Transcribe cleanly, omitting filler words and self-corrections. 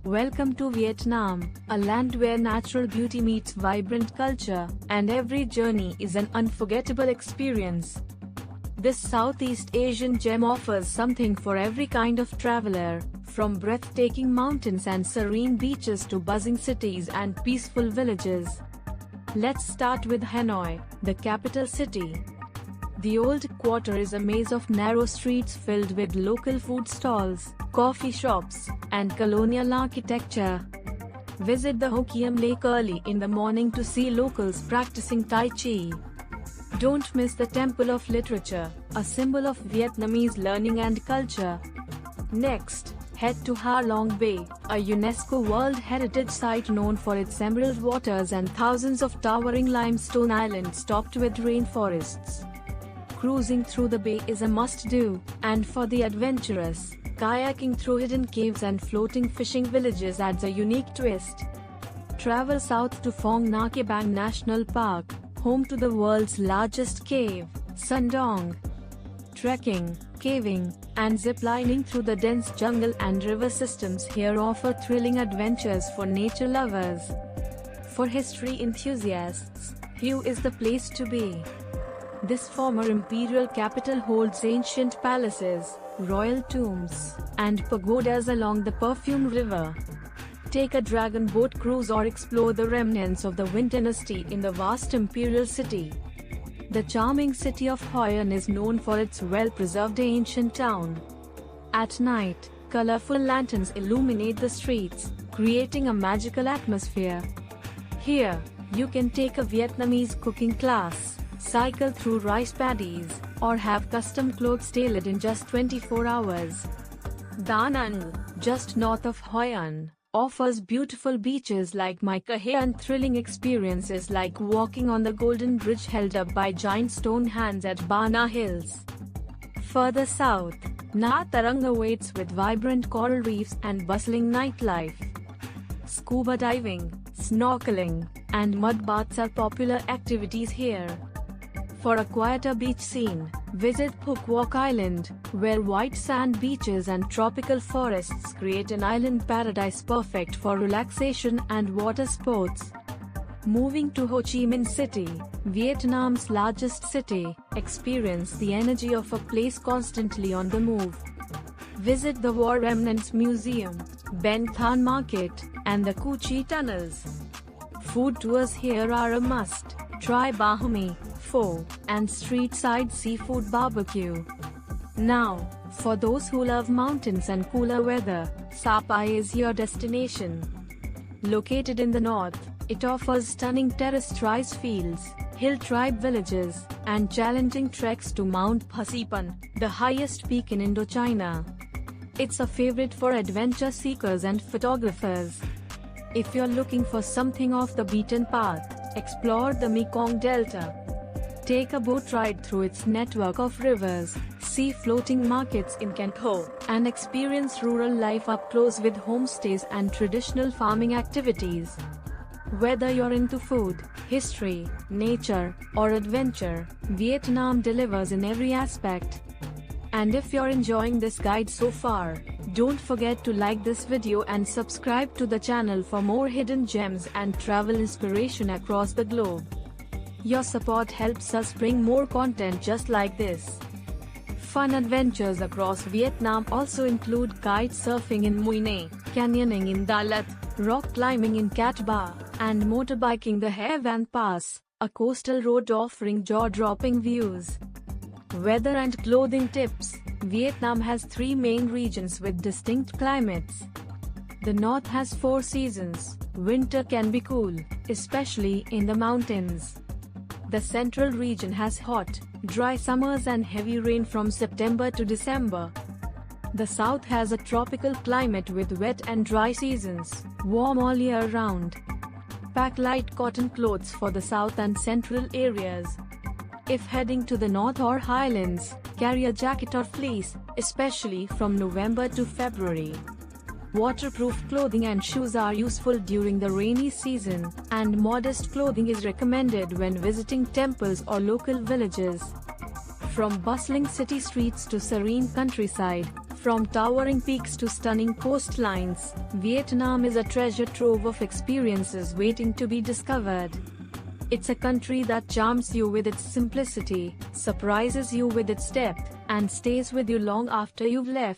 Welcome to Vietnam, a land where natural beauty meets vibrant culture, and every journey is an unforgettable experience. This Southeast Asian gem offers something for every kind of traveler, from breathtaking mountains and serene beaches to buzzing cities and peaceful villages. Let's start with Hanoi, the capital city. The Old Quarter is a maze of narrow streets filled with local food stalls, coffee shops, and colonial architecture. Visit the Hoquiam Lake early in the morning to see locals practicing Tai Chi. Don't miss the Temple of Literature, a symbol of Vietnamese learning and culture. Next, head to Ha Long Bay, a UNESCO World Heritage Site known for its emerald waters and thousands of towering limestone islands topped with rainforests. Cruising through the bay is a must-do, and for the adventurous, kayaking through hidden caves and floating fishing villages adds a unique twist. Travel south to Phong Nha Bang National Park, home to the world's largest cave, Son Doong. Trekking, caving, and ziplining through the dense jungle and river systems here offer thrilling adventures for nature lovers. For history enthusiasts, Hue is the place to be. This former imperial capital holds ancient palaces, royal tombs, and pagodas along the Perfume River. Take a dragon boat cruise or explore the remnants of the Nguyen dynasty in the vast imperial city. The charming city of Hoi An is known for its well-preserved ancient town. At night, colorful lanterns illuminate the streets, creating a magical atmosphere. Here, you can take a Vietnamese cooking class, cycle through rice paddies, or have custom clothes tailored in just 24 hours. Da Nang, just north of Hoi An, offers beautiful beaches like Mai Ca He and thrilling experiences like walking on the golden bridge held up by giant stone hands at Ba Na Hills. Further south, Nha Trang awaits with vibrant coral reefs and bustling nightlife. Scuba diving, snorkeling, and mud baths are popular activities here. For a quieter beach scene, visit Phuoc Vok Island, where white sand beaches and tropical forests create an island paradise perfect for relaxation and water sports. Moving to Ho Chi Minh City, Vietnam's largest city, experience the energy of a place constantly on the move. Visit the War Remnants Museum, Ben Thanh Market, and the Cu Chi Tunnels. Food tours here are a must. Try banh mi, pho, and street-side seafood barbecue. Now, for those who love mountains and cooler weather, Sapa is your destination. Located in the north, it offers stunning terraced rice fields, hill tribe villages, and challenging treks to Mount Phasipan, the highest peak in Indochina. It's a favorite for adventure seekers and photographers. If you're looking for something off the beaten path, explore the Mekong Delta. Take a boat ride through its network of rivers, see floating markets in Can Tho, and experience rural life up close with homestays and traditional farming activities. Whether you're into food, history, nature, or adventure, Vietnam delivers in every aspect. And if you're enjoying this guide so far, don't forget to like this video and subscribe to the channel for more hidden gems and travel inspiration across the globe. Your support helps us bring more content just like this. Fun adventures across Vietnam also include kite surfing in Mui Ne, canyoning in Da Lat, rock climbing in Cat Ba, and motorbiking the Hai Van Pass, a coastal road offering jaw-dropping views. Weather and clothing tips. Vietnam has three main regions with distinct climates. The north has 4 seasons. Winter can be cool, especially in the mountains. The central region has hot, dry summers and heavy rain from September to December. The south has a tropical climate with wet and dry seasons, warm all year round. Pack light cotton clothes for the south and central areas. If heading to the north or highlands, carry a jacket or fleece, especially from November to February. Waterproof clothing and shoes are useful during the rainy season, and modest clothing is recommended when visiting temples or local villages. From bustling city streets to serene countryside, From towering peaks to stunning coastlines, Vietnam is a treasure trove of experiences waiting to be discovered. It's a country that charms you with its simplicity, surprises you with its depth, and stays with you long after you've left.